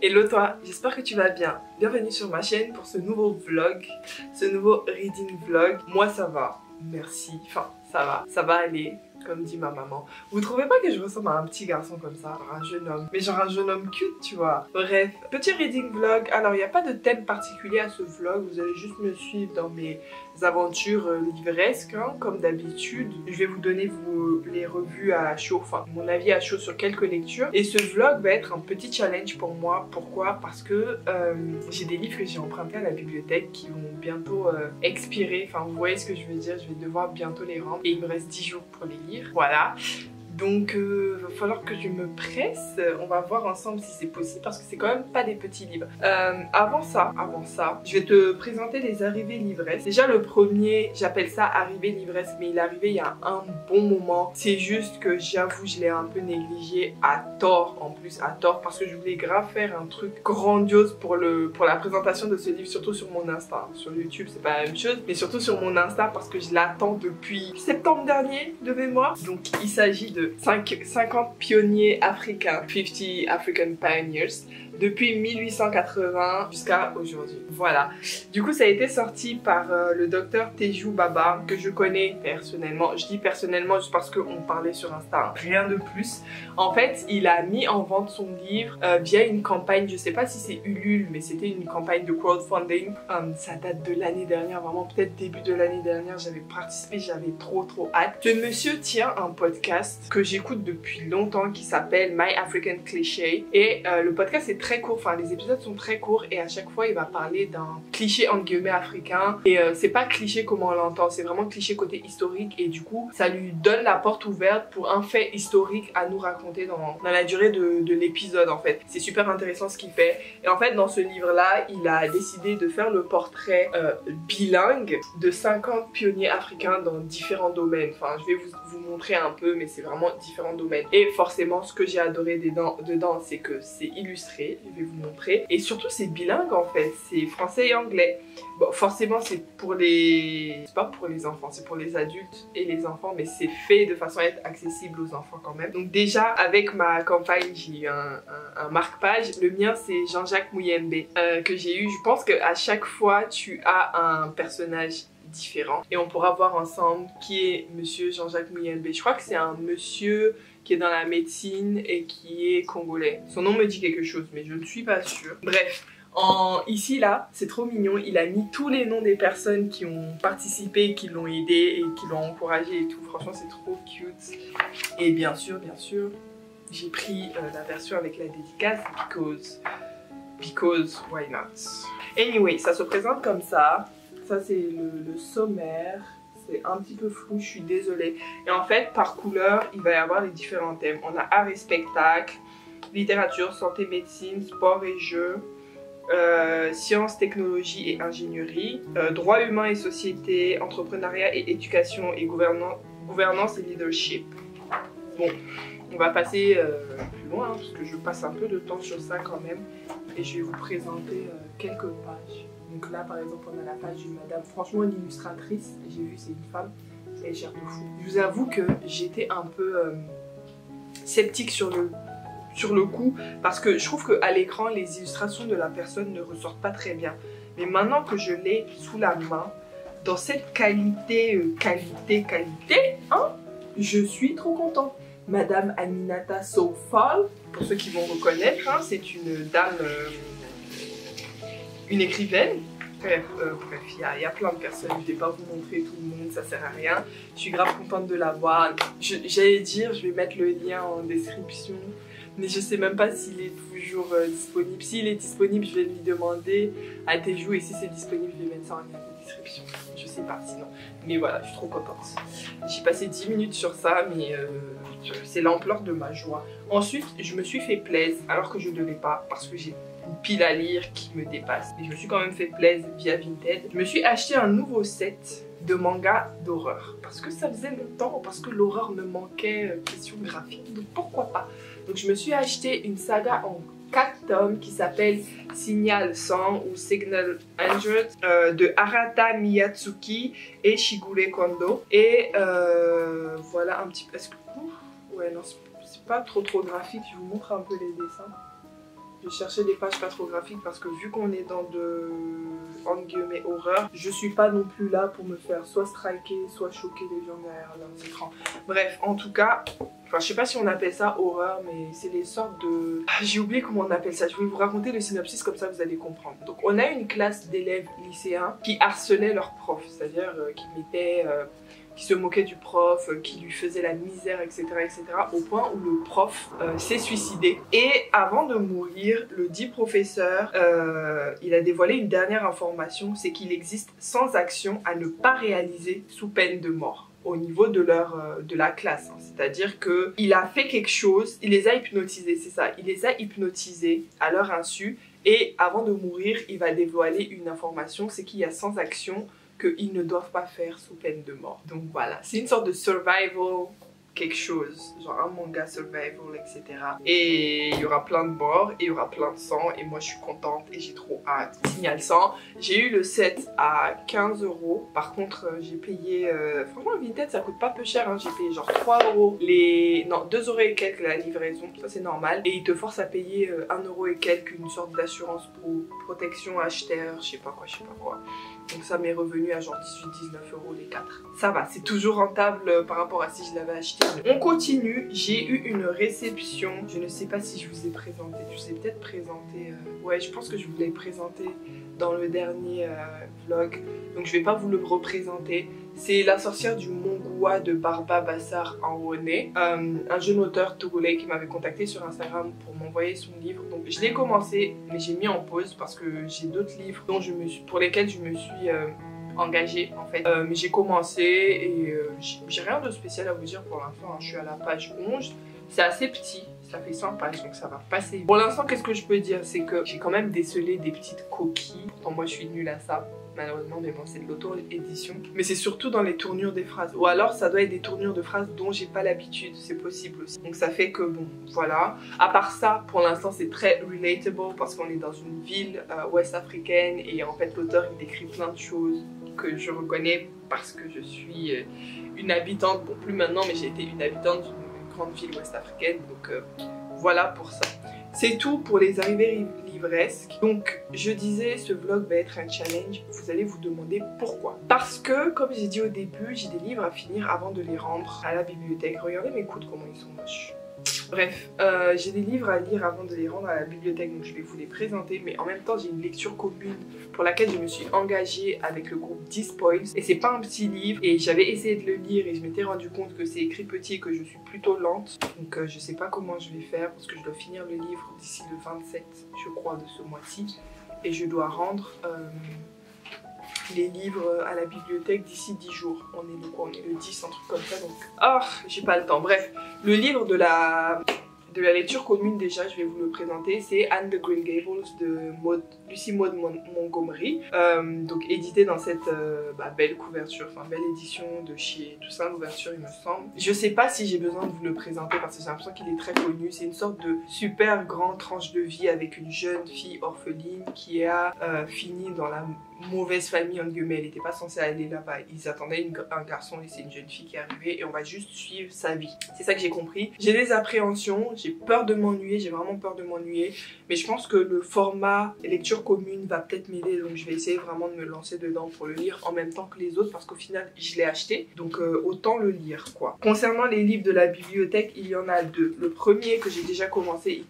Hello toi, j'espère que tu vas bien. Bienvenue sur ma chaîne pour ce nouveau vlog, ce nouveau reading vlog. Moi ça va, merci, enfin ça va aller, comme dit ma maman. Vous trouvez pas que je ressemble à un petit garçon comme ça, genre un jeune homme, mais genre un jeune homme cute, tu vois. Bref, petit reading vlog. Alors il n'y a pas de thème particulier à ce vlog, vous allez juste me suivre dans mes aventures livresques, hein, comme d'habitude. Je vais vous donner les revues à chaud, enfin mon avis à chaud sur quelques lectures. Et ce vlog va être un petit challenge pour moi. Pourquoi? Parce que j'ai des livres que j'ai empruntés à la bibliothèque qui vont bientôt expirer. Enfin vous voyez ce que je veux dire, je vais devoir bientôt les rendre. Et il me reste 10 jours pour les lire. Voilà. Donc va falloir que je me presse. On va voir ensemble si c'est possible parce que c'est quand même pas des petits livres. Avant ça, je vais te présenter les arrivées livresques. Déjà le premier, j'appelle ça arrivée livresque, mais il est arrivé il y a un bon moment. C'est juste que j'avoue, je l'ai un peu négligé à tort, en plus à tort, parce que je voulais grave faire un truc grandiose pour la présentation de ce livre, surtout sur mon Insta. Sur YouTube, c'est pas la même chose, mais surtout sur mon Insta parce que je l'attends depuis septembre dernier de mémoire. Donc il s'agit de 50 pionniers africains, 50 African Pioneers, depuis 1880 jusqu'à aujourd'hui. Voilà. Du coup, ça a été sorti par le docteur Teju Baba, que je connais personnellement. Je dis personnellement juste parce qu'on parlait sur Insta, hein. Rien de plus. En fait, il a mis en vente son livre via une campagne, je sais pas si c'est Ulule, mais c'était une campagne de crowdfunding. Ça date de l'année dernière, vraiment peut-être début de l'année dernière, j'avais participé, j'avais trop hâte. Ce monsieur tient un podcast que j'écoute depuis longtemps qui s'appelle My African Cliché. Et le podcast est très court, enfin les épisodes sont très courts et à chaque fois il va parler d'un cliché entre guillemets africain. Et c'est pas cliché comme on l'entend, c'est vraiment cliché côté historique. Et du coup, ça lui donne la porte ouverte pour un fait historique à nous raconter dans la durée de l'épisode en fait. C'est super intéressant ce qu'il fait. Et en fait, dans ce livre-là, il a décidé de faire le portrait bilingue de 50 pionniers africains dans différents domaines. Enfin, je vais vous montrer un peu, mais c'est vraiment différents domaines. Et forcément, ce que j'ai adoré dedans, c'est que c'est illustré. Je vais vous montrer. Et surtout, c'est bilingue en fait. C'est français et anglais. Bon, forcément, c'est pas pour les enfants, c'est pour les adultes et les enfants, mais c'est fait de façon à être accessible aux enfants quand même. Donc déjà, avec ma campagne, j'ai eu un marque-page. Le mien, c'est Jean-Jacques Muyembe que j'ai eu. Je pense qu'à chaque fois, tu as un personnage différent. Et on pourra voir ensemble qui est monsieur Jean-Jacques Muyembe. Je crois que c'est un monsieur qui est dans la médecine et qui est congolais. Son nom me dit quelque chose, mais je ne suis pas sûre. Bref, ici là, c'est trop mignon. Il a mis tous les noms des personnes qui ont participé, qui l'ont aidé et qui l'ont encouragé et tout. Franchement, c'est trop cute. Et bien sûr, j'ai pris la version avec la dédicace because why not. Anyway, ça se présente comme ça. Ça c'est le sommaire. C'est un petit peu flou, je suis désolée. Et en fait, par couleur, il va y avoir les différents thèmes. On a art et spectacle, littérature, santé, médecine, sport et jeux, sciences, technologie et ingénierie, droit humain et société, entrepreneuriat et éducation et gouvernance et leadership. Bon, on va passer plus loin, hein, parce que je passe un peu de temps sur ça quand même. Et je vais vous présenter quelques pages. Donc là, par exemple, on a la page d'une madame, franchement une illustratrice. J'ai vu, c'est une femme, elle gère de fou. Je vous avoue que j'étais un peu sceptique sur le coup, parce que je trouve qu'à l'écran, les illustrations de la personne ne ressortent pas très bien. Mais maintenant que je l'ai sous la main, dans cette qualité, hein, je suis trop contente. Madame Aminata Soufal, pour ceux qui vont reconnaître, hein, c'est une dame, une écrivaine. Bref, il y a plein de personnes, je ne vais pas vous montrer tout le monde, ça sert à rien. Je suis grave contente de la voir. J'allais dire, je vais mettre le lien en description, mais je sais même pas s'il est toujours disponible. S'il est disponible, je vais lui demander à Teju, et si c'est disponible, je vais mettre ça en lien de description. Je sais pas sinon. Mais voilà, je suis trop contente. J'ai passé 10 minutes sur ça, mais c'est l'ampleur de ma joie. Ensuite, je me suis fait plaisir, alors que je ne devais pas, parce que j'ai une pile à lire qui me dépasse. Et je me suis quand même fait plaisir via Vinted. Je me suis acheté un nouveau set de manga d'horreur. Parce que ça faisait longtemps, parce que l'horreur me manquait, question graphique. Donc pourquoi pas. Donc je me suis acheté une saga en 4 tomes qui s'appelle Signal 100 ou Signal 100 de Arata Miyatsuki et Shigure Kondo. Et voilà un petit peu... Ouais non, c'est pas trop graphique, je vous montre un peu les dessins. Je cherchais des pages pas trop graphiques parce que vu qu'on est dans de, entre guillemets, horreur, je suis pas non plus là pour me faire soit striker, soit choquer les gens derrière leurs écrans. Bref, en tout cas, enfin je sais pas si on appelle ça horreur, mais c'est les sortes de... J'ai oublié comment on appelle ça, je vais vous raconter le synopsis comme ça vous allez comprendre. Donc on a une classe d'élèves lycéens qui harcelaient leurs profs, c'est-à-dire qui mettaient... qui se moquait du prof, qui lui faisait la misère, etc. au point où le prof s'est suicidé. Et avant de mourir, le dit professeur, il a dévoilé une dernière information, c'est qu'il existe 100 actions à ne pas réaliser sous peine de mort au niveau de la classe. C'est-à-dire qu'il a fait quelque chose, il les a hypnotisés, c'est ça, il les a hypnotisés à leur insu, et avant de mourir, il va dévoiler une information, c'est qu'il y a 100 actions qu'ils ne doivent pas faire sous peine de mort. Donc voilà, c'est une sorte de survival quelque chose, genre un manga survival, etc. Et il y aura plein de morts, et il y aura plein de sang, et moi je suis contente, et j'ai trop hâte. Signal sang, j'ai eu le set à 15 €, par contre j'ai payé, franchement Vinted ça coûte pas peu cher, hein. J'ai payé genre 3 €, non 2 € et quelques la livraison, ça c'est normal, et ils te forcent à payer 1 € et quelques, une sorte d'assurance pour protection acheteur, je sais pas quoi. Donc ça m'est revenu à genre 18-19 € les 4. Ça va, c'est toujours rentable par rapport à si je l'avais acheté. On continue, j'ai eu une réception. Je ne sais pas si je vous ai présenté. Je vous ai peut-être présenté... Ouais, je pense que je vous l'ai présenté dans le dernier vlog. Donc je vais pas vous le représenter. C'est La sorcière du Mont Gua de Barba Bassar Anwoné, un jeune auteur togolais qui m'avait contacté sur Instagram pour m'envoyer son livre. Donc je l'ai commencé, mais j'ai mis en pause parce que j'ai d'autres livres dont pour lesquels je me suis engagée en fait. Mais j'ai commencé et j'ai rien de spécial à vous dire pour l'instant, hein. Je suis à la page 11, c'est assez petit. Ça fait 100 pages donc ça va passer. Pour l'instant, qu'est-ce que je peux dire, c'est que j'ai quand même décelé des petites coquilles. Pourtant moi je suis nulle à ça malheureusement, mais bon c'est de l'auto-édition. Mais c'est surtout dans les tournures des phrases. Ou alors ça doit être des tournures de phrases dont j'ai pas l'habitude, c'est possible aussi. Donc ça fait que bon, voilà. À part ça, pour l'instant c'est très relatable parce qu'on est dans une ville ouest africaine et en fait l'auteur il décrit plein de choses que je reconnais parce que je suis une habitante, bon plus maintenant, mais j'ai été une habitante d'une grande ville ouest africaine, donc voilà pour ça. C'est tout pour les arrivées livresques. Donc je disais, ce vlog va être un challenge. Vous allez vous demander pourquoi. Parce que, comme j'ai dit au début, j'ai des livres à finir avant de les rendre à la bibliothèque. Regardez mes coudes, comment ils sont moches. Bref, j'ai des livres à lire avant de les rendre à la bibliothèque, donc je vais vous les présenter, mais en même temps j'ai une lecture commune pour laquelle je me suis engagée avec le groupe Despoils, et c'est pas un petit livre, et j'avais essayé de le lire et je m'étais rendu compte que c'est écrit petit et que je suis plutôt lente, donc je sais pas comment je vais faire parce que je dois finir le livre d'ici le 27, je crois, de ce mois-ci, et je dois rendre les livres à la bibliothèque d'ici 10 jours. On est le quoi? On est le 10, un truc comme ça, donc... Oh, j'ai pas le temps. Bref, le livre de la lecture commune, déjà, je vais vous le présenter. C'est Anne de Green Gables de Lucy Maud Montgomery. Donc édité dans cette belle couverture, enfin belle édition de chez Toussaint Louverture, il me semble. Je sais pas si j'ai besoin de vous le présenter parce que j'ai l'impression qu'il est très connu. C'est une sorte de super grande tranche de vie avec une jeune fille orpheline qui a fini dans la mauvaise famille, entre guillemets. Elle n'était pas censée aller là-bas. Ils attendaient un garçon et c'est une jeune fille qui est arrivée et on va juste suivre sa vie. C'est ça que j'ai compris. J'ai des appréhensions, j'ai peur de m'ennuyer, j'ai vraiment peur de m'ennuyer, mais je pense que le format lecture commune va peut-être m'aider, donc je vais essayer vraiment de me lancer dedans pour le lire en même temps que les autres parce qu'au final je l'ai acheté, donc autant le lire quoi. Concernant les livres de la bibliothèque, il y en a deux. Le premier que j'ai déjà commencé et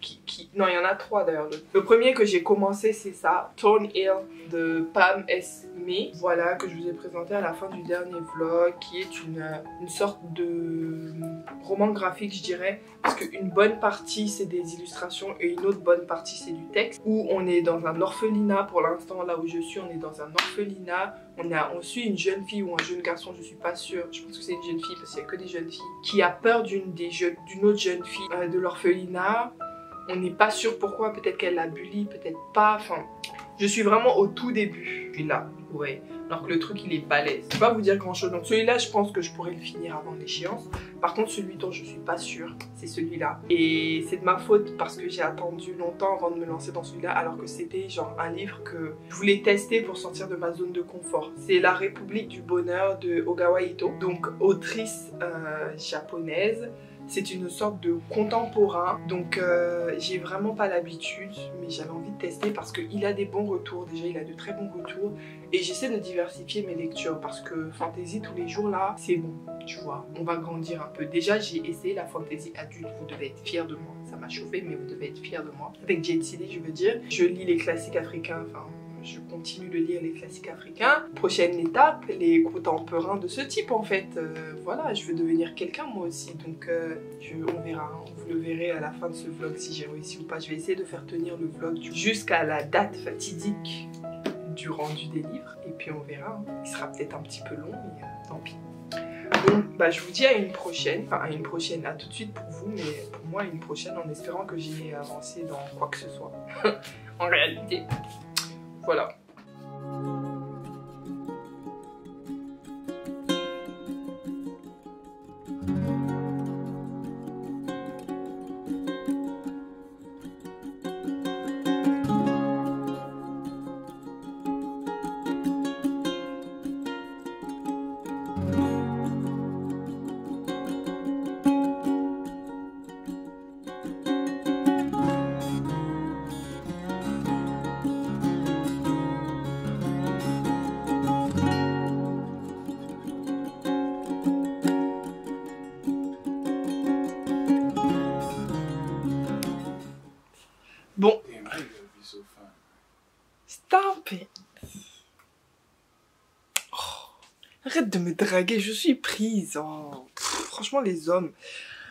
non, il y en a trois d'ailleurs. Le premier que j'ai commencé, c'est ça, Thornhill de Pam S. May, voilà, que je vous ai présenté à la fin du dernier vlog, qui est une sorte de roman graphique, je dirais, parce qu'une bonne partie c'est des illustrations et une autre bonne partie c'est du texte, où on est dans un orphelinat. Pour l'instant là où je suis, on est dans un orphelinat, on suit une jeune fille ou un jeune garçon, je suis pas sûre, je pense que c'est une jeune fille parce qu'il y a que des jeunes filles, qui a peur d'une autre jeune fille de l'orphelinat. On n'est pas sûr pourquoi, peut-être qu'elle la bully, peut-être pas, enfin... Je suis vraiment au tout début. Puis là, ouais. Alors que le truc, il est balèze. Je peux pas vous dire grand chose. Donc celui-là, je pense que je pourrais le finir avant l'échéance. Par contre, celui dont je suis pas sûre, c'est celui-là. Et c'est de ma faute parce que j'ai attendu longtemps avant de me lancer dans celui-là. Alors que c'était genre un livre que je voulais tester pour sortir de ma zone de confort. C'est La République du Bonheur de Ogawa Ito. Donc autrice japonaise. C'est une sorte de contemporain, donc j'ai vraiment pas l'habitude, mais j'avais envie de tester parce qu'il a des bons retours, déjà il a de très bons retours, et j'essaie de diversifier mes lectures parce que fantasy tous les jours là, c'est bon, tu vois, on va grandir un peu. Déjà j'ai essayé la fantasy adulte, vous devez être fiers de moi, ça m'a chauffé mais vous devez être fiers de moi. Avec JCD je veux dire, je lis les classiques africains, enfin... Je continue de lire les classiques africains. Prochaine étape, les contemporains de ce type en fait. Voilà, je veux devenir quelqu'un moi aussi. Donc on verra, hein. Vous le verrez à la fin de ce vlog si j'ai réussi ou pas. Je vais essayer de faire tenir le vlog jusqu'à la date fatidique du rendu des livres. Et puis on verra. Hein. Il sera peut-être un petit peu long, mais tant pis. Donc bah, je vous dis à une prochaine. Enfin à une prochaine, à tout de suite pour vous. Mais pour moi à une prochaine en espérant que j'ai avancé dans quoi que ce soit. En réalité. Voilà. Bon. Stop it. Oh, arrête de me draguer, je suis prise. Oh, franchement, les hommes.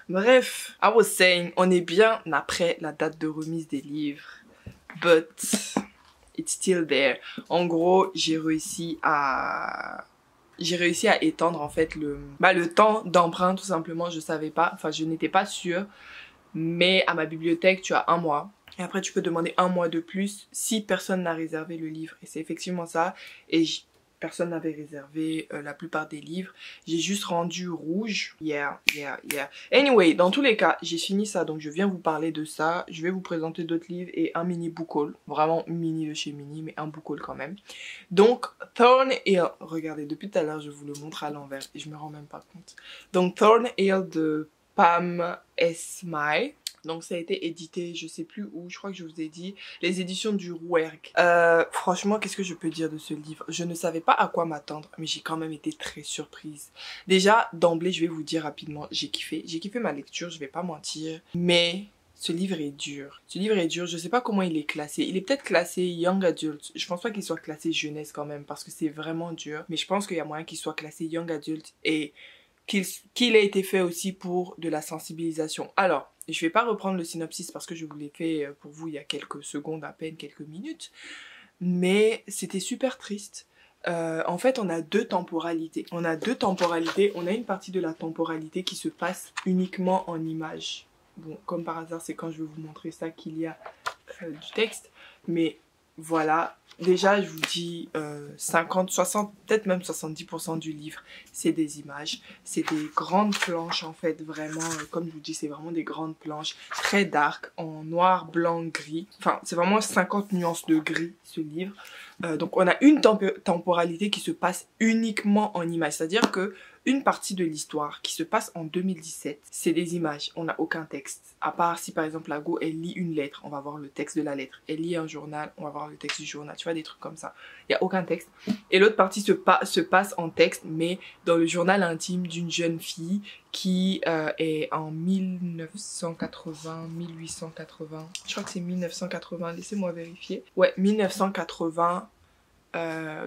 Bref, I was saying, on est bien après la date de remise des livres. But it's still there. En gros, j'ai réussi à étendre en fait le temps d'emprunt tout simplement. Je savais pas, enfin je n'étais pas sûre. Mais à ma bibliothèque, tu as 1 mois. Et après, tu peux demander 1 mois de plus si personne n'a réservé le livre. Et c'est effectivement ça. Et personne n'avait réservé la plupart des livres. J'ai juste rendu rouge. Yeah. Anyway, dans tous les cas, j'ai fini ça. Donc, je viens vous parler de ça. Je vais vous présenter d'autres livres et un mini book haul. Vraiment mini de chez mini, mais un book haul quand même. Donc, Thornhill. Regardez, depuis tout à l'heure, je vous le montre à l'envers. Et je me rends même pas compte. Donc, Thornhill de Pam Esmail. Donc ça a été édité, je sais plus où, je crois que je vous ai dit, les éditions du Rouergue. Franchement, qu'est-ce que je peux dire de ce livre? Je ne savais pas à quoi m'attendre, mais j'ai quand même été très surprise. Déjà, d'emblée, je vais vous dire rapidement, j'ai kiffé ma lecture, je vais pas mentir, mais ce livre est dur. Ce livre est dur, je sais pas comment il est classé. Il est peut-être classé Young Adult, je pense pas qu'il soit classé jeunesse quand même, parce que c'est vraiment dur. Mais je pense qu'il y a moyen qu'il soit classé Young Adult et qu'il a été fait aussi pour de la sensibilisation. Alors, je vais pas reprendre le synopsis parce que je vous l'ai fait pour vous il y a quelques secondes à peine, quelques minutes. Mais c'était super triste. En fait, on a 2 temporalités. On a une partie de la temporalité qui se passe uniquement en images. Bon, comme par hasard, c'est quand je vais vous montrer ça qu'il y a du texte. Mais voilà, déjà je vous dis 50, 60, peut-être même 70% du livre, c'est des images. C'est des grandes planches en fait, vraiment, comme je vous dis, c'est vraiment des grandes planches très dark, en noir, blanc, gris. Enfin, c'est vraiment 50 nuances de gris ce livre. Donc on a une temporalité qui se passe uniquement en images, c'est-à-dire que une partie de l'histoire qui se passe en 2017, c'est des images, on n'a aucun texte. À part si par exemple la Go, elle lit une lettre, on va voir le texte de la lettre. Elle lit un journal, on va voir le texte du journal, tu vois, des trucs comme ça. Il n'y a aucun texte. Et l'autre partie se passe en texte, mais dans le journal intime d'une jeune fille qui est en 1980, 1880, je crois que c'est 1980, laissez-moi vérifier. Ouais, 1980.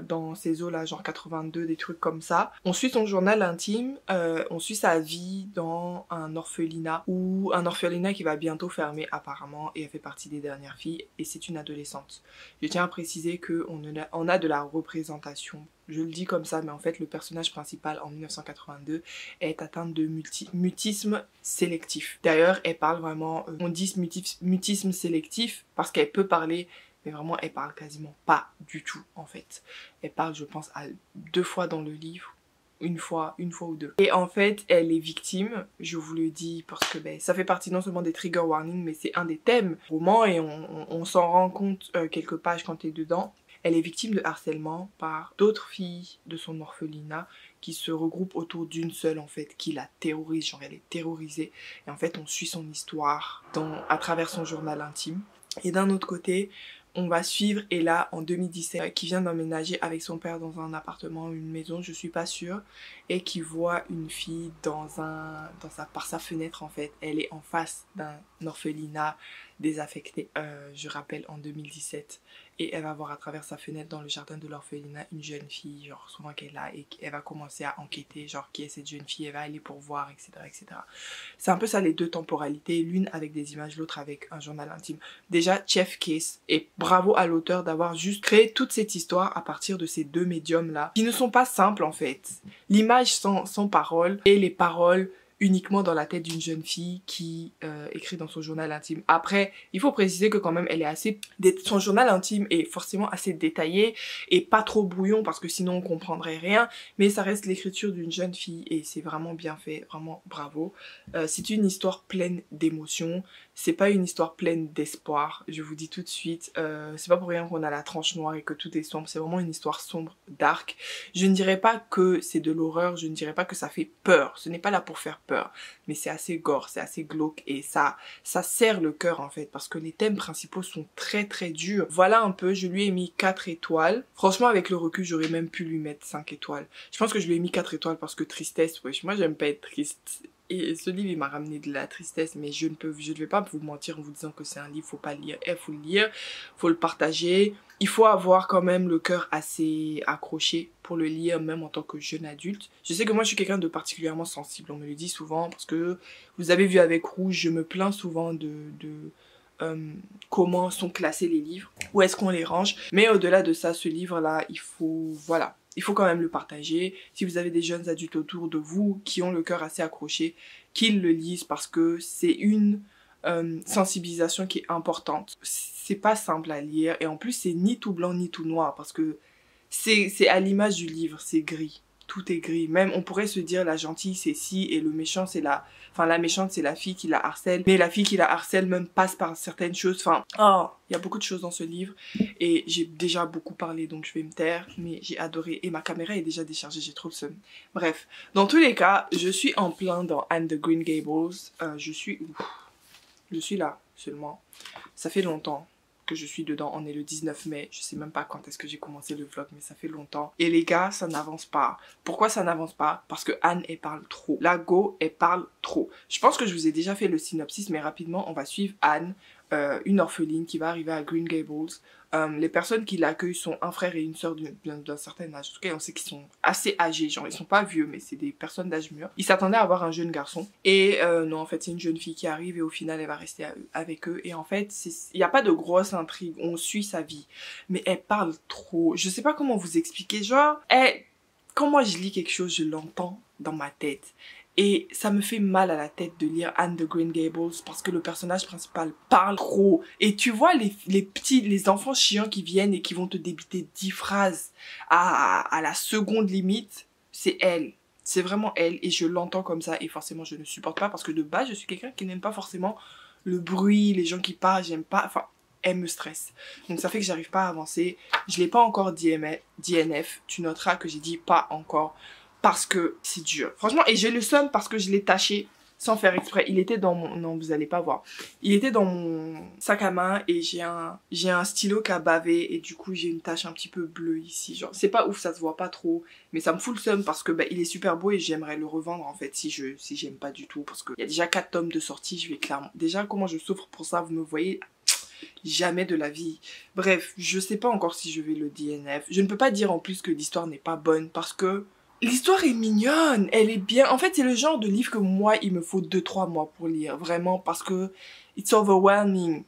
Dans ces eaux là, genre 82, des trucs comme ça. On suit son journal intime, on suit sa vie dans un orphelinat, ou un orphelinat qui va bientôt fermer apparemment, et elle fait partie des dernières filles, et c'est une adolescente. Je tiens à préciser qu'on a de la représentation. Je le dis comme ça, mais en fait le personnage principal en 1982 est atteinte de mutisme sélectif. D'ailleurs, elle parle vraiment, on dit mutisme sélectif parce qu'elle peut parler, mais vraiment elle parle quasiment pas du tout en fait. Elle parle, je pense, à 2 fois dans le livre, une fois ou 2. Et en fait elle est victime, je vous le dis parce que ça fait partie non seulement des trigger warnings, mais c'est un des thèmes du roman et on s'en rend compte quelques pages quand t'es dedans. elle est victime de harcèlement par d'autres filles de son orphelinat qui se regroupent autour d'une seule en fait, qui la terrorise, genre elle est terrorisée. Et en fait on suit son histoire à travers son journal intime. Et d'un autre côté, on va suivre Ella en 2017 qui vient d'emménager avec son père dans un appartement, une maison, je suis pas sûre, et qui voit une fille par sa fenêtre en fait. Elle est en face d'un orphelinat désaffecté, je rappelle en 2017. Et elle va voir à travers sa fenêtre dans le jardin de l'orphelinat une jeune fille, genre souvent qu'elle est là, et elle va commencer à enquêter, genre qui est cette jeune fille, elle va aller pour voir, etc. etc. C'est un peu ça les deux temporalités, l'une avec des images, l'autre avec un journal intime. Déjà, Chef Kiss, et bravo à l'auteur d'avoir juste créé toute cette histoire à partir de ces deux médiums-là, qui ne sont pas simples en fait. L'image sans parole, et les paroles uniquement dans la tête d'une jeune fille qui écrit dans son journal intime. Après, il faut préciser que quand même, elle est assez... Son journal intime est forcément assez détaillé et pas trop brouillon parce que sinon on comprendrait rien, mais ça reste l'écriture d'une jeune fille et c'est vraiment bien fait, vraiment bravo. C'est une histoire pleine d'émotions, c'est pas une histoire pleine d'espoir, je vous dis tout de suite. C'est pas pour rien qu'on a la tranche noire et que tout est sombre, c'est vraiment une histoire sombre, dark. Je ne dirais pas que c'est de l'horreur, je ne dirais pas que ça fait peur, ce n'est pas là pour faire peur, mais c'est assez gore, c'est assez glauque et ça serre le cœur en fait parce que les thèmes principaux sont très très durs. Voilà un peu, je lui ai mis 4 étoiles. Franchement avec le recul j'aurais même pu lui mettre 5 étoiles. Je pense que je lui ai mis 4 étoiles parce que tristesse, wesh, moi j'aime pas être triste. Et ce livre il m'a ramené de la tristesse mais je ne vais pas vous mentir en vous disant que c'est un livre, faut pas le lire. Faut le lire, faut le partager. Il faut avoir quand même le cœur assez accroché pour le lire, même en tant que jeune adulte. Je sais que moi je suis quelqu'un de particulièrement sensible, on me le dit souvent, parce que vous avez vu avec Rouge, je me plains souvent de comment sont classés les livres, où est-ce qu'on les range. Mais au-delà de ça, ce livre-là, il faut quand même le partager. Si vous avez des jeunes adultes autour de vous qui ont le cœur assez accroché, qu'ils le lisent parce que c'est une sensibilisation qui est importante. C'est pas simple à lire et en plus c'est ni tout blanc ni tout noir parce que c'est à l'image du livre, c'est gris. Tout est gris. Même on pourrait se dire la gentille c'est ci et le méchant c'est la méchante c'est la fille qui la harcèle. Mais la fille qui la harcèle même passe par certaines choses. Enfin, il y a beaucoup de choses dans ce livre et j'ai déjà beaucoup parlé donc je vais me taire. Mais j'ai adoré et ma caméra est déjà déchargée, j'ai trop le seum. Bref, dans tous les cas, je suis en plein dans Anne de Green Gables. Je suis là seulement. Ça fait longtemps que je suis dedans. On est le 19 mai. Je sais même pas quand est-ce que j'ai commencé le vlog, mais ça fait longtemps. Et les gars, ça n'avance pas. Pourquoi ça n'avance pas? Parce que Anne, elle parle trop. La Go, elle parle trop. Je pense que je vous ai déjà fait le synopsis, mais rapidement, on va suivre Anne, une orpheline qui va arriver à Green Gables. Les personnes qui l'accueillent sont un frère et une sœur d'un certain âge. En tout cas, on sait qu'ils sont assez âgés. Genre, ils sont pas vieux, mais c'est des personnes d'âge mûr. Ils s'attendaient à avoir un jeune garçon. Et non, en fait, c'est une jeune fille qui arrive et au final, elle va rester avec eux. Et en fait, il n'y a pas de grosse intrigue. On suit sa vie. Mais elle parle trop. Je sais pas comment vous expliquer. Genre, quand moi je lis quelque chose, je l'entends dans ma tête. Et ça me fait mal à la tête de lire Anne de Green Gables parce que le personnage principal parle trop. Et tu vois les enfants chiants qui viennent et qui vont te débiter 10 phrases à la seconde limite, c'est elle. C'est vraiment elle et je l'entends comme ça et forcément je ne supporte pas parce que de base je suis quelqu'un qui n'aime pas forcément le bruit, les gens qui parlent, j'aime pas, enfin elle me stresse. Donc ça fait que j'arrive pas à avancer. Je l'ai pas encore DNF, tu noteras que j'ai dit pas encore. Parce que c'est dur. Franchement, et j'ai le seum parce que je l'ai taché sans faire exprès. Il était dans mon... Non, vous allez pas voir. Il était dans mon sac à main et j'ai un stylo qui a bavé et du coup, j'ai une tache un petit peu bleue ici. Genre, c'est pas ouf, ça se voit pas trop. Mais ça me fout le seum parce que il est super beau et j'aimerais le revendre en fait si j'aime pas du tout. Parce qu'il y a déjà 4 tomes de sortie, je vais clairement... Déjà, comment je souffre pour ça, vous me voyez... Jamais de la vie. Bref, je sais pas encore si je vais le DNF. Je ne peux pas dire en plus que l'histoire n'est pas bonne parce que... L'histoire est mignonne, elle est bien. En fait, c'est le genre de livre que moi, il me faut 2-3 mois pour lire. Vraiment, parce que it's overwhelming.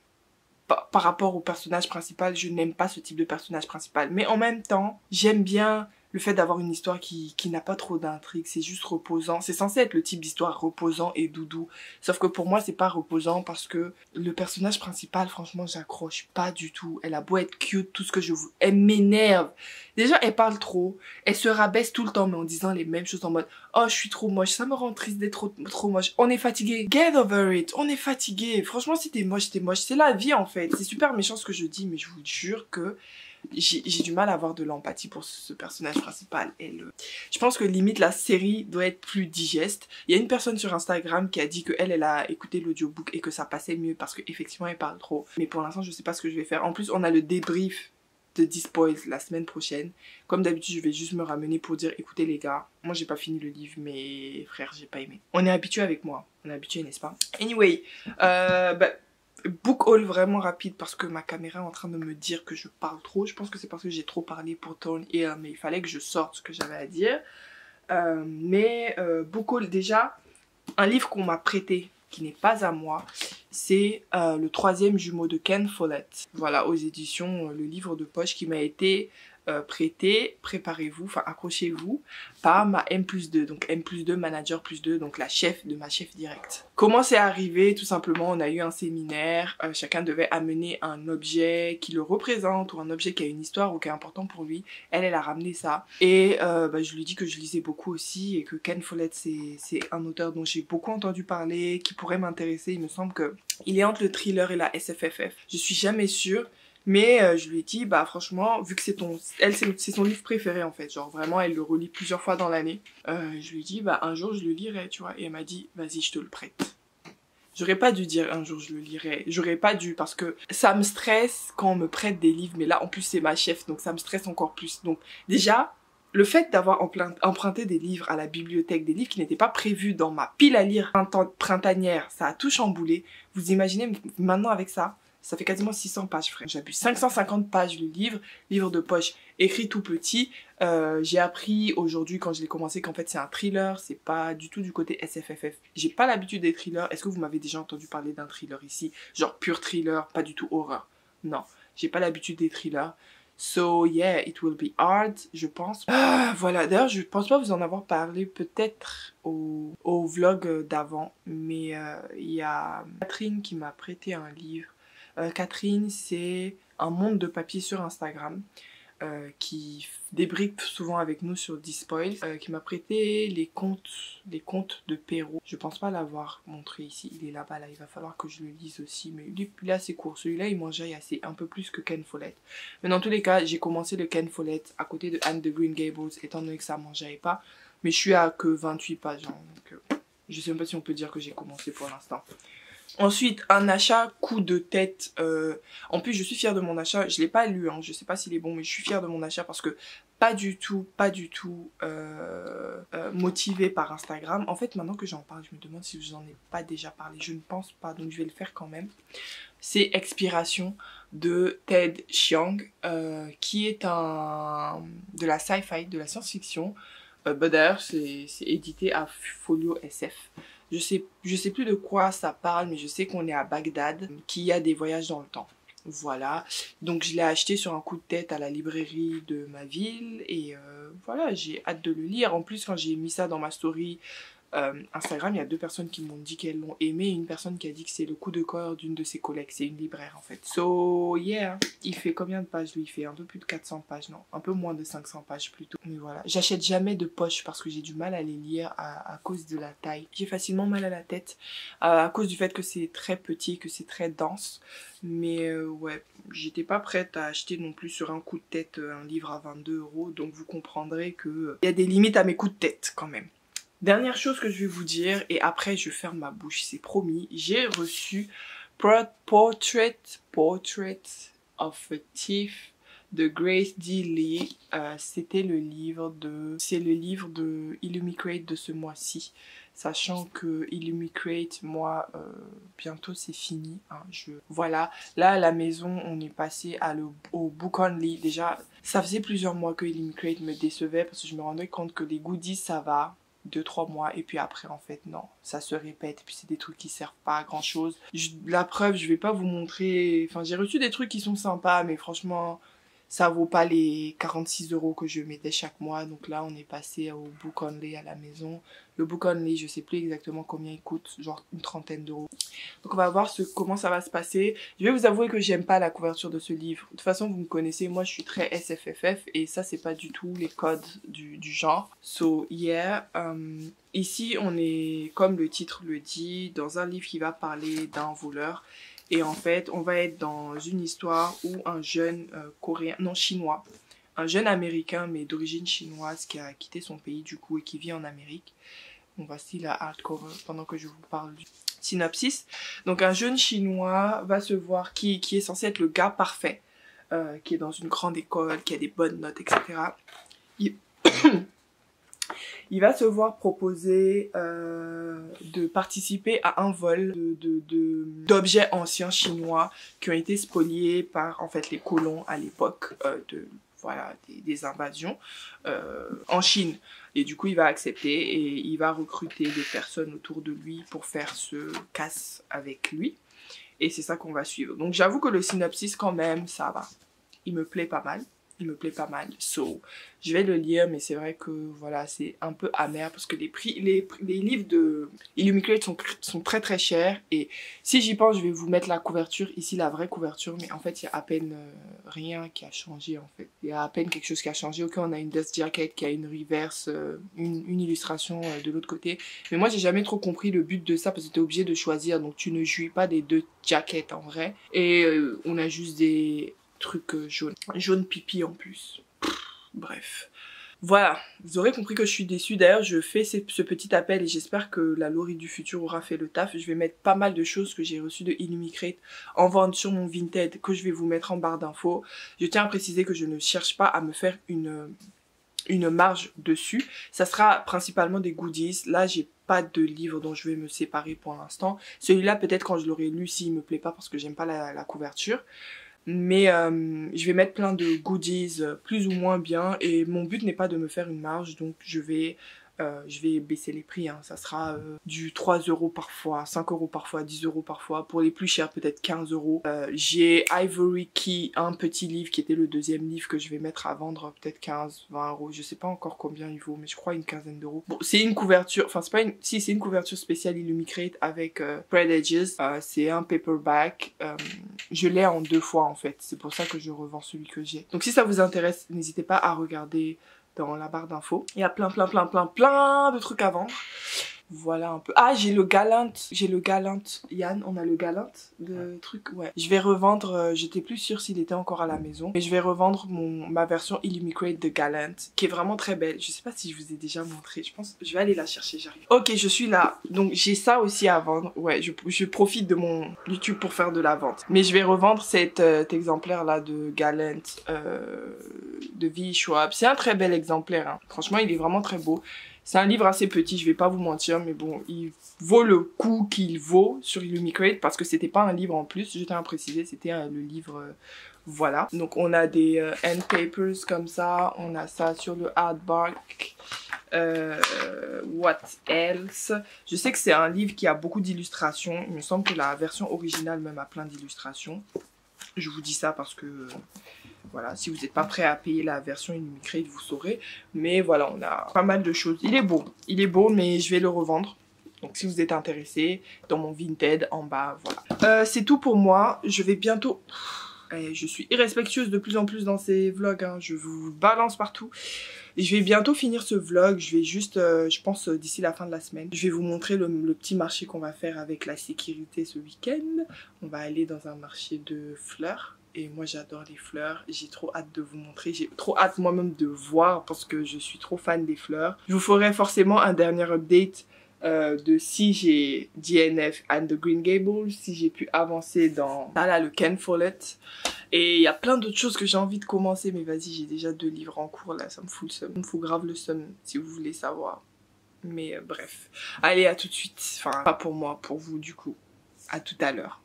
Par rapport au personnage principal, je n'aime pas ce type de personnage principal. Mais en même temps, j'aime bien le fait d'avoir une histoire qui n'a pas trop d'intrigue. C'est juste reposant. C'est censé être le type d'histoire reposant et doudou. Sauf que pour moi, c'est pas reposant parce que le personnage principal, franchement, j'accroche pas du tout. Elle a beau être cute, tout ce que je veux. Elle m'énerve. Déjà, elle parle trop. Elle se rabaisse tout le temps, mais en disant les mêmes choses en mode « Oh, je suis trop moche. Ça me rend triste d'être trop moche. On est fatigué. Get over it. On est fatigué. Franchement, si t'es moche, t'es moche. C'est la vie, en fait. C'est super méchant ce que je dis, mais je vous jure que j'ai du mal à avoir de l'empathie pour ce personnage principal. Je pense que limite la série doit être plus digeste. Il y a une personne sur Instagram qui a dit que elle a écouté l'audiobook et que ça passait mieux parce qu'effectivement elle parle trop. Mais pour l'instant je sais pas ce que je vais faire. En plus on a le débrief de Despoils la semaine prochaine. Comme d'habitude je vais juste me ramener pour dire écoutez les gars, moi j'ai pas fini le livre mais frère j'ai pas aimé. On est habitué avec moi, on est habitué n'est-ce pas? Anyway, book haul vraiment rapide parce que ma caméra est en train de me dire que je parle trop. Je pense que c'est parce que j'ai trop parlé pour Turn Here, mais il fallait que je sorte ce que j'avais à dire. Book haul déjà, un livre qu'on m'a prêté qui n'est pas à moi, c'est le troisième jumeau de Ken Follett. Voilà, aux éditions le livre de poche qui m'a été prêté, préparez-vous, enfin accrochez-vous, par ma M+2, donc M+2 manager +2, donc la chef de ma chef directe. Comment c'est arrivé? Tout simplement, on a eu un séminaire, chacun devait amener un objet qui le représente ou un objet qui a une histoire ou qui est important pour lui. Elle a ramené ça et je lui ai dit que je lisais beaucoup aussi et que Ken Follett c'est un auteur dont j'ai beaucoup entendu parler, qui pourrait m'intéresser. Il me semble que il est entre le thriller et la SFFF. Je suis jamais sûre. Mais je lui ai dit, bah franchement, vu que c'est son livre préféré en fait, genre vraiment elle le relit plusieurs fois dans l'année, je lui ai dit, bah un jour je le lirai, tu vois, et elle m'a dit, vas-y je te le prête. J'aurais pas dû dire un jour je le lirai, j'aurais pas dû parce que ça me stresse quand on me prête des livres, mais là en plus c'est ma chef, donc ça me stresse encore plus. Donc déjà, le fait d'avoir emprunté des livres à la bibliothèque, des livres qui n'étaient pas prévus dans ma pile à lire printanière, ça a tout chamboulé. Vous imaginez maintenant avec ça? Ça fait quasiment 600 pages, frère. J'abuse. 550 pages le livre de poche, écrit tout petit. J'ai appris aujourd'hui, quand je l'ai commencé, qu'en fait c'est un thriller, c'est pas du tout du côté SFFF. J'ai pas l'habitude des thrillers. Est-ce que vous m'avez déjà entendu parler d'un thriller ici? Genre pur thriller, pas du tout horreur. Non, j'ai pas l'habitude des thrillers. So yeah, it will be hard, je pense. Voilà, d'ailleurs je pense pas vous en avoir parlé peut-être au vlog d'avant, mais il y a Catherine qui m'a prêté un livre. Catherine, c'est un monde de papier sur Instagram qui débriefe souvent avec nous sur Despoils, qui m'a prêté les contes de Perrault. Je pense pas l'avoir montré ici, il est là-bas, là, il va falloir que je le lise aussi, mais lui là c'est court, celui-là il mangeait assez un peu plus que Ken Follett. Mais dans tous les cas, j'ai commencé le Ken Follett à côté de Anne de Green Gables, étant donné que ça mangeait pas, mais je suis à que 28 pages, hein, donc je sais même pas si on peut dire que j'ai commencé pour l'instant. Ensuite, un achat coup de tête. En plus, je suis fière de mon achat. Je l'ai pas lu, hein. Je sais pas s'il est bon, mais je suis fière de mon achat parce que pas du tout motivée par Instagram. En fait, maintenant que j'en parle, je me demande si je n'en ai pas déjà parlé. Je ne pense pas, donc je vais le faire quand même. C'est Expiration de Ted Chiang, qui est de la sci-fi, de la science-fiction. D'ailleurs, c'est édité à Folio SF. Je sais plus de quoi ça parle, mais je sais qu'on est à Bagdad, qu'il y a des voyages dans le temps. Voilà, donc je l'ai acheté sur un coup de tête à la librairie de ma ville et voilà, j'ai hâte de le lire. En plus, quand j'ai mis ça dans ma story Instagram, il y a 2 personnes qui m'ont dit qu'elles l'ont aimé et une personne qui a dit que c'est le coup de cœur d'une de ses collègues, c'est une libraire en fait. So yeah, il fait combien de pages lui? Il fait un peu plus de 400 pages, non, un peu moins de 500 pages plutôt. Mais voilà, j'achète jamais de poche parce que j'ai du mal à les lire à cause de la taille. J'ai facilement mal à la tête à cause du fait que c'est très petit, que c'est très dense. Mais ouais, j'étais pas prête à acheter non plus sur un coup de tête un livre à 22 €, donc vous comprendrez que il y a des limites à mes coups de tête quand même. Dernière chose que je vais vous dire, et après je ferme ma bouche, c'est promis, j'ai reçu Portrait of a Thief de Grace D. Lee. C'est le livre de Illumicrate de ce mois-ci. Sachant que Illumicrate, moi, bientôt c'est fini. Hein, voilà, là à la maison, on est passé au Book Only. Déjà, ça faisait plusieurs mois que Illumicrate me décevait parce que je me rendais compte que les goodies, ça va. 2-3 mois et puis après en fait non, ça se répète et puis c'est des trucs qui servent pas à grand chose. La preuve, je vais pas vous montrer, enfin j'ai reçu des trucs qui sont sympas mais franchement ça vaut pas les 46 € que je mettais chaque mois. Donc là on est passé au Book Only à la maison. Le Book Only, je sais plus exactement combien il coûte, genre une trentaine d'euros. Donc on va voir comment ça va se passer. Je vais vous avouer que j'aime pas la couverture de ce livre. De toute façon vous me connaissez, moi je suis très SFFF et ça c'est pas du tout les codes du genre. So yeah, ici on est, comme le titre le dit, dans un livre qui va parler d'un voleur. Et en fait, on va être dans une histoire où un jeune chinois, un jeune américain mais d'origine chinoise qui a quitté son pays du coup et qui vit en Amérique. On va essayer la hardcore pendant que je vous parle du synopsis. Donc un jeune chinois va se voir qui est censé être le gars parfait, qui est dans une grande école, qui a des bonnes notes, etc. Il va se voir proposer de participer à un vol d'objets anciens chinois qui ont été spoliés par en fait les colons à l'époque des invasions en Chine. Et du coup, il va accepter et il va recruter des personnes autour de lui pour faire ce casse avec lui. Et c'est ça qu'on va suivre. Donc j'avoue que le synopsis quand même, ça va. Il me plaît pas mal. Il me plaît pas mal. So, je vais le lire, mais c'est vrai que voilà, c'est un peu amer parce que les livres de Illumicrate sont très très chers. Et si j'y pense, je vais vous mettre la couverture, ici la vraie couverture, mais en fait, il y a à peine rien qui a changé en fait. Il y a à peine quelque chose qui a changé. Ok, on a une dust jacket qui a une reverse, une illustration de l'autre côté. Mais moi, j'ai jamais trop compris le but de ça parce que t'es obligé de choisir. Donc, tu ne jouis pas des deux jackets en vrai. Et on a juste des truc jaune pipi en plus. Bref. Voilà, vous aurez compris que je suis déçue. D'ailleurs, je fais ce petit appel et j'espère que la Laurie du futur aura fait le taf. Je vais mettre pas mal de choses que j'ai reçues de Illumicrate en vente sur mon Vinted que je vais vous mettre en barre d'infos. Je tiens à préciser que je ne cherche pas à me faire une marge dessus. Ça sera principalement des goodies. Là, j'ai pas de livre dont je vais me séparer pour l'instant. Celui-là, peut-être quand je l'aurai lu, s'il me plaît pas parce que j'aime pas la couverture. Mais je vais mettre plein de goodies plus ou moins bien et mon but n'est pas de me faire une marge, donc je vais baisser les prix, hein. Ça sera du 3 € parfois, 5 € parfois, 10 € parfois, pour les plus chers peut-être 15 €. J'ai Ivory Key, un petit livre qui était le deuxième livre que je vais mettre à vendre peut-être 15, 20 €, je sais pas encore combien il vaut mais je crois une quinzaine d'euros. Bon, c'est une couverture, enfin c'est pas une, si c'est une couverture spéciale Illumicrate avec Spread Edges, c'est un paperback, je l'ai en 2 fois en fait, c'est pour ça que je revends celui que j'ai. Donc si ça vous intéresse, n'hésitez pas à regarder dans la barre d'infos. Il y a plein de trucs à vendre. Voilà un peu. Ah, j'ai le Galant. Yann, on a le Galant de truc. Ouais. Je vais revendre, j'étais plus sûre s'il était encore à la maison. Mais je vais revendre ma version Illumicrate de Galant, qui est vraiment très belle. Je sais pas si je vous ai déjà montré. Je pense, je vais aller la chercher, j'arrive. Ok, je suis là. Donc j'ai ça aussi à vendre. Ouais, je profite de mon YouTube pour faire de la vente. Mais je vais revendre cet exemplaire là de Galant de V. Schwab. C'est un très bel exemplaire, hein. Franchement, il est vraiment très beau. C'est un livre assez petit, je vais pas vous mentir, mais bon, il vaut le coup qu'il vaut sur Illumicrate parce que c'était pas un livre en plus, je tiens à préciser, c'était le livre, voilà. Donc on a des end papers comme ça, on a ça sur le hardback, what else? Je sais que c'est un livre qui a beaucoup d'illustrations, il me semble que la version originale même a plein d'illustrations. Je vous dis ça parce que... voilà, si vous n'êtes pas prêt à payer la version Illumicrate, vous saurez. Mais voilà, on a pas mal de choses. Il est beau, mais je vais le revendre. Donc si vous êtes intéressé, dans mon Vinted, en bas, voilà. C'est tout pour moi. Je vais bientôt... je suis irrespectueuse de plus en plus dans ces vlogs, hein. Je vous balance partout. Et je vais bientôt finir ce vlog. Je vais juste, je pense, d'ici la fin de la semaine, je vais vous montrer le petit marché qu'on va faire avec la sécurité ce week-end. On va aller dans un marché de fleurs. Et moi j'adore les fleurs, j'ai trop hâte de vous montrer, j'ai trop hâte moi-même de voir parce que je suis trop fan des fleurs. Je vous ferai forcément un dernier update de si j'ai DNF and the Green Gables, si j'ai pu avancer dans le Ken Follett. Et il y a plein d'autres choses que j'ai envie de commencer, mais vas-y, j'ai déjà 2 livres en cours là, ça me fout le seum. Il me faut grave le seum si vous voulez savoir. Mais bref, allez, à tout de suite, enfin pas pour moi, pour vous du coup. À tout à l'heure.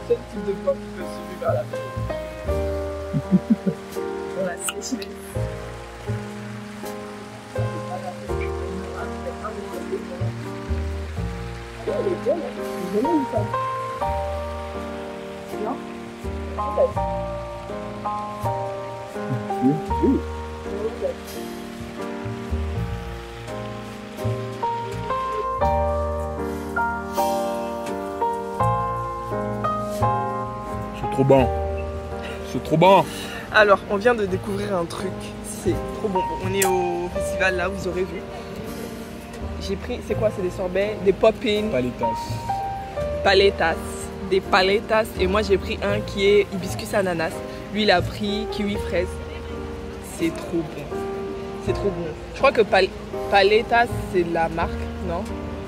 seul type de vlog qui peut se vivre à la maison. Voilà, c'est chez C'est trop bon. C'est trop bon. Alors, on vient de découvrir un truc. C'est trop bon. On est au festival là, vous aurez vu. J'ai pris, c'est quoi? C'est des sorbets, des pop-in. Paletas. Des paletas. Et moi, j'ai pris un qui est hibiscus ananas. Lui, il a pris kiwi fraise. C'est trop bon. C'est trop bon. Je crois que paletas, c'est la marque, non?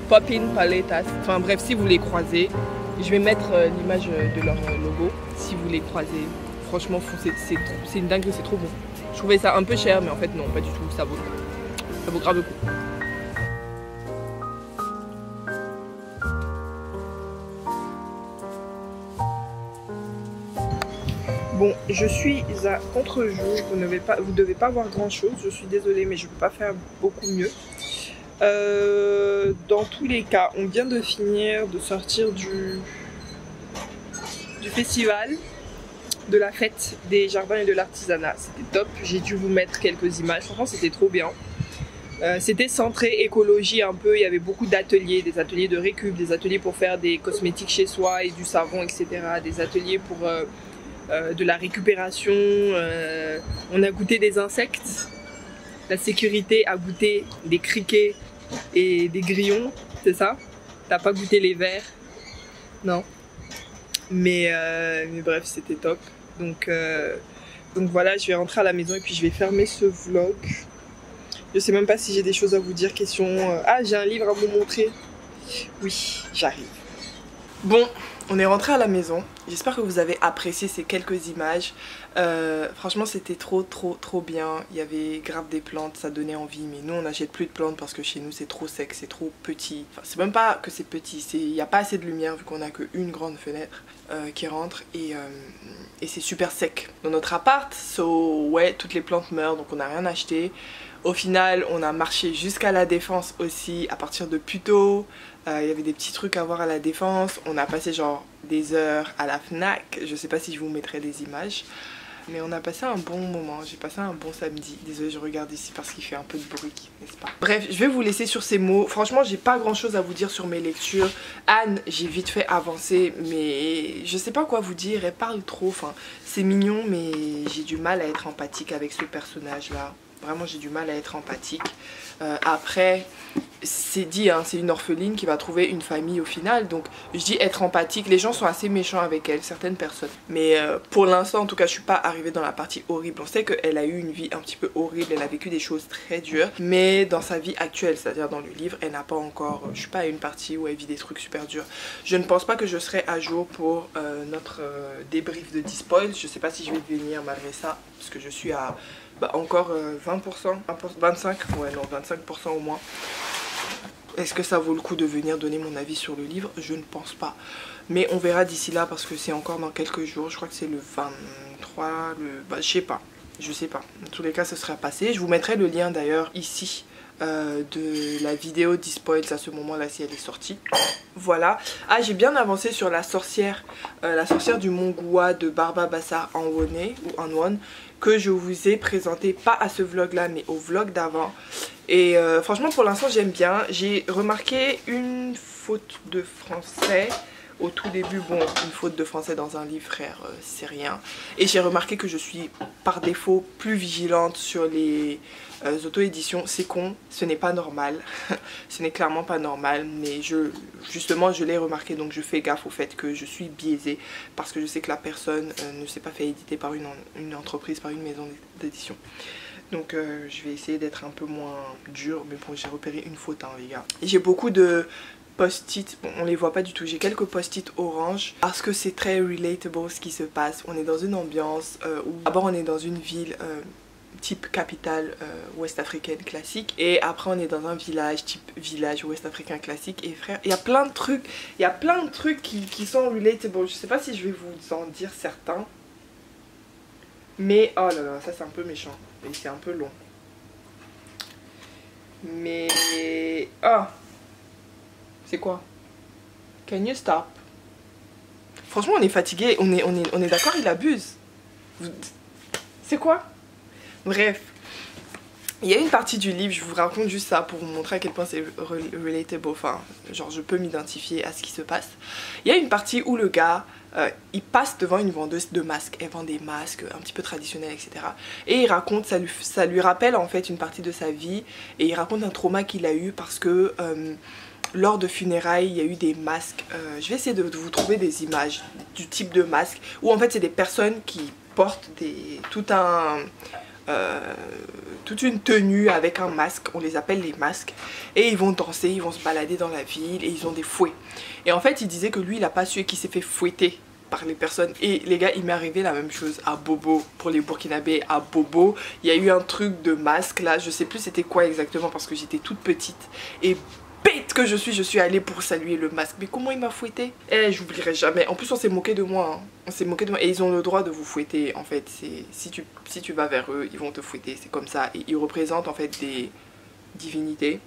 Pop-in paletas. Enfin bref, si vous les croisez, je vais mettre l'image de leur logo. Si vous les croisez, franchement, c'est une dinguerie, c'est trop bon. Je trouvais ça un peu cher, mais en fait, non, pas du tout. Ça vaut grave le coup. Bon, je suis à contre-jour, vous devez pas voir grand chose, je suis désolée mais je peux pas faire beaucoup mieux. Dans tous les cas, on vient de finir de sortir du festival, de la fête des jardins et de l'artisanat. C'était top, j'ai dû vous mettre quelques images, franchement c'était trop bien. C'était centré écologie un peu, il y avait beaucoup d'ateliers, des ateliers de récup, des ateliers pour faire des cosmétiques chez soi et du savon, etc. Des ateliers pour de la récupération, on a goûté des insectes, la sécurité a goûté des criquets et des grillons, c'est ça? T'as pas goûté les vers? Non. Mais bref, c'était top. Donc voilà, je vais rentrer à la maison et puis je vais fermer ce vlog. Je sais même pas si j'ai des choses à vous dire, question... Ah, j'ai un livre à vous montrer. Oui, j'arrive. Bon, on est rentré à la maison. J'espère que vous avez apprécié ces quelques images. Franchement, c'était trop bien. Il y avait grave des plantes, ça donnait envie. Mais nous, on n'achète plus de plantes parce que chez nous, c'est trop sec, c'est trop petit. Enfin, c'est même pas que c'est petit, il n'y a pas assez de lumière vu qu'on n'a qu'une grande fenêtre qui rentre. Et c'est super sec dans notre appart. So, ouais, toutes les plantes meurent, donc on n'a rien acheté. Au final, on a marché jusqu'à la Défense aussi, à partir de Puteaux. Il y avait des petits trucs à voir à la Défense. On a passé genre des heures à la Fnac. Je sais pas si je vous mettrai des images. Mais on a passé un bon moment. J'ai passé un bon samedi. Désolée, je regarde ici parce qu'il fait un peu de bruit, n'est-ce pas? Bref, je vais vous laisser sur ces mots. Franchement, j'ai pas grand chose à vous dire sur mes lectures. Anne, j'ai vite fait avancer, mais je sais pas quoi vous dire. Elle parle trop. Enfin, c'est mignon, mais j'ai du mal à être empathique avec ce personnage-là. Vraiment, j'ai du mal à être empathique. Après, c'est dit, hein, c'est une orpheline qui va trouver une famille au final. Donc, je dis être empathique. Les gens sont assez méchants avec elle, certaines personnes. Mais pour l'instant, en tout cas, je suis pas arrivée dans la partie horrible. On sait qu'elle a eu une vie un petit peu horrible. Elle a vécu des choses très dures. Mais dans sa vie actuelle, c'est-à-dire dans le livre, elle n'a pas encore... Je suis pas à une partie où elle vit des trucs super durs. Je ne pense pas que je serai à jour pour notre débrief de Despoil. Je sais pas si je vais venir malgré ça. Parce que je suis à... encore 20%, 25%, ouais non 25% au moins. Est-ce que ça vaut le coup de venir donner mon avis sur le livre? Je ne pense pas. Mais on verra d'ici là parce que c'est encore dans quelques jours. Je crois que c'est le 23, je sais pas. Je sais pas. Dans tous les cas, ce sera passé. Je vous mettrai le lien d'ailleurs ici de la vidéo Despoils à ce moment-là si elle est sortie. Voilà. Ah, j'ai bien avancé sur la sorcière du Mont Goua de Barba Bassar Anwone ou Anwone, que je vous ai présenté pas à ce vlog là mais au vlog d'avant. Et franchement pour l'instant j'aime bien. J'ai remarqué une faute de français au tout début. Bon, une faute de français dans un livre, frère, c'est rien. Et j'ai remarqué que je suis par défaut plus vigilante sur les auto-éditions. C'est con, ce n'est pas normal. Ce n'est clairement pas normal. Mais justement je l'ai remarqué, donc je fais gaffe au fait que je suis biaisée. Parce que je sais que la personne ne s'est pas fait éditer par une entreprise, par une maison d'édition. Donc je vais essayer d'être un peu moins dure. Mais bon, j'ai repéré une faute, hein, les gars. J'ai beaucoup de post-it, bon, on les voit pas du tout, j'ai quelques post-it orange parce que c'est très relatable ce qui se passe. On est dans une ambiance où d'abord on est dans une ville type capitale ouest-africaine classique. Et après on est dans un village type village ouest-africain classique. Et frère, il y a plein de trucs, qui sont relatable. Je sais pas si je vais vous en dire certains. Mais, oh là là, ça c'est un peu méchant. Et c'est un peu long. Mais, oh, c'est quoi? Can you stop? Franchement, on est fatigué, on est d'accord, il abuse. C'est quoi? Bref, il y a une partie du livre, je vous raconte juste ça pour vous montrer à quel point c'est relatable, enfin, genre je peux m'identifier à ce qui se passe. Il y a une partie où le gars, il passe devant une vendeuse de masques, elle vend des masques un petit peu traditionnels, etc. Et il raconte, ça lui rappelle en fait une partie de sa vie, et il raconte un trauma qu'il a eu parce que... lors de funérailles, il y a eu des masques. Je vais essayer de vous trouver des images du type de masque. Où en fait c'est des personnes qui portent toute une tenue avec un masque. On les appelle les masques. Et ils vont danser, ils vont se balader dans la ville et ils ont des fouets. Et en fait il disait que lui il a pas su et qu'il s'est fait fouetter par les personnes. Et les gars, il m'est arrivé la même chose à Bobo. Pour les Burkinabés, à Bobo, il y a eu un truc de masque là. Je sais plus c'était quoi exactement parce que j'étais toute petite. Et bête que je suis allée pour saluer le masque. Mais comment il m'a fouetté? Eh, j'oublierai jamais. En plus, on s'est moqué de moi. Hein. On s'est moqué de moi. Et ils ont le droit de vous fouetter. En fait, si tu vas vers eux, ils vont te fouetter. C'est comme ça. Et ils représentent en fait des divinités.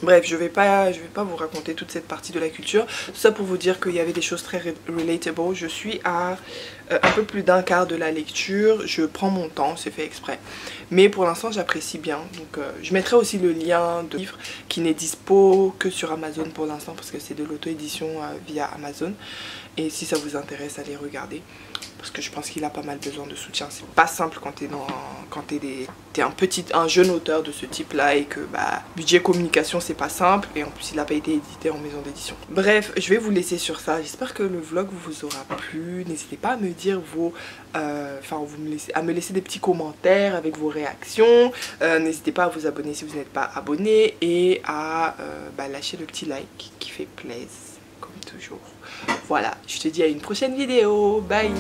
Bref, je vais pas vous raconter toute cette partie de la culture. Tout ça pour vous dire qu'il y avait des choses très relatable. Je suis à un peu plus d'un quart de la lecture. Je prends mon temps, c'est fait exprès. Mais pour l'instant, j'apprécie bien. Donc, je mettrai aussi le lien de livre qui n'est dispo que sur Amazon pour l'instant parce que c'est de l'auto-édition via Amazon. Et si ça vous intéresse, allez regarder. Parce que je pense qu'il a pas mal besoin de soutien. C'est pas simple quand t'es un jeune auteur de ce type là et que bah budget communication c'est pas simple et en plus il n'a pas été édité en maison d'édition. Bref, je vais vous laisser sur ça. J'espère que le vlog vous aura plu. N'hésitez pas à me dire à me laisser des petits commentaires avec vos réactions. N'hésitez pas à vous abonner si vous n'êtes pas abonné et à lâcher le petit like qui fait plaisir comme toujours. Voilà, je te dis à une prochaine vidéo. Bye.